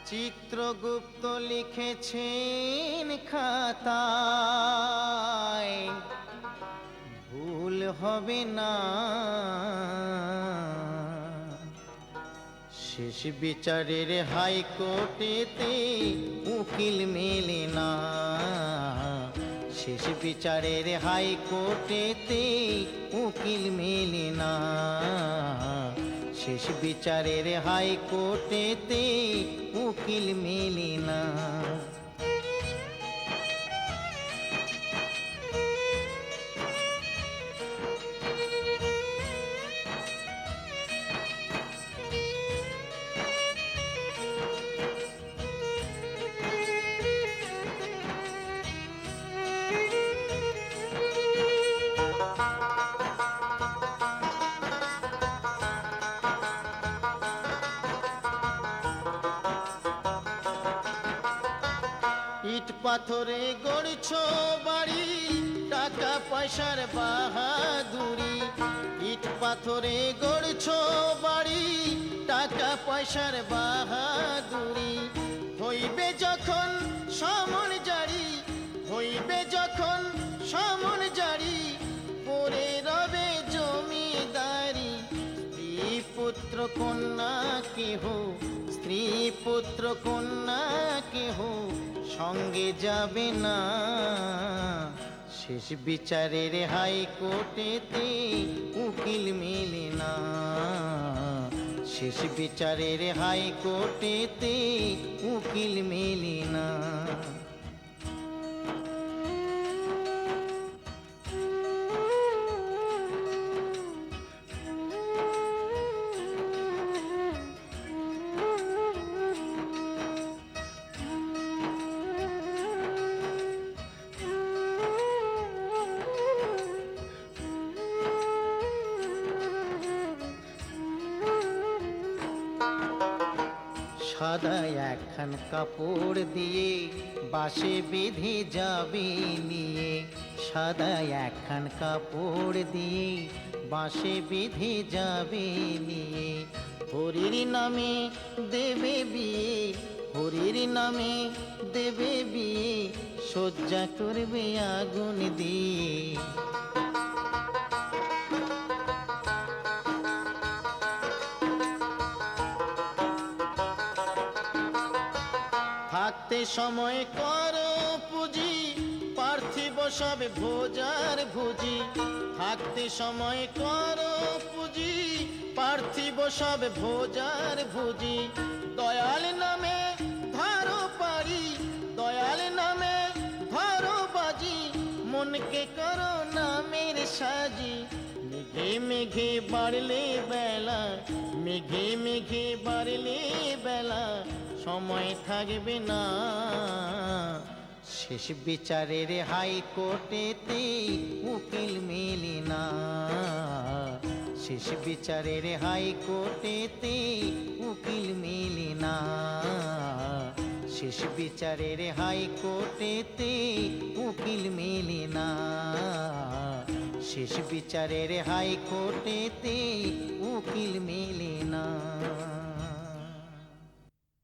চিত্রগুপ্ত লিখেছেন খাতায়, ভুল হবে না। শেষ বিচারের হাইকোর্টেতে উকিল মেলে না। শেষ বিচারের হাইকোর্টেতে উকিল মেলে না। শেষ বিচারের হাইকোর্টেতে উকিল মেলে না। ইট পাথরে গড়ছো বাড়ি, টাকা পয়সার বাহাদুরি। ইট পাথরে গড়ছো বাড়ি, টাকা পয়সার বাহাদুরি। হইবে যখন সমন জারি, হইবে যখন সমন জারি, পরে রবে জমিদারি। স্ত্রী পুত্র কন্যা কেহ, স্ত্রী পুত্র কন্যা কেহ সঙ্গে যাবে না। শেষ বিচারের হাইকোর্টেতে উকিল মেলে না। শেষ বিচারের হাইকোর্টেতে উকিল মেলে না। সাদা একখান কাপড় দিয়ে বাঁশে বেঁধে যাবে নিয়ে। সাদা একখান কাপড় দিয়ে বাঁশে বেঁধে যাবে নিয়ে। হরির নামে দেবে বিয়ে, হরির নামে দেবে বিয়ে, সজ্জা করবে আগুন দিয়ে। থাকতে সময় করো পুঁজি, পার্থিব সব ভোজার ভুজি। থাকতে সময় করো পুঁজি, পার্থিব সব ভোজার ভুজি। দয়াল নামে ধরো পারি, দয়াল নামে ধরো বাজি, মনকে করো নামের সাজি। মেঘে মেঘে বাড়লে বেলা, মেঘে মেঘে বাড়লে বেলা, সময় থাকবে না। শেষ বিচারের হাইকোর্টেতে উকিল মেলে না। শেষ বিচারের হাইকোর্টেতে উকিল মেলে না। শেষ বিচারের হাইকোর্টেতে উকিল মেলে না। শেষ বিচারের হাইকোর্টেতে উকিল মেলে না।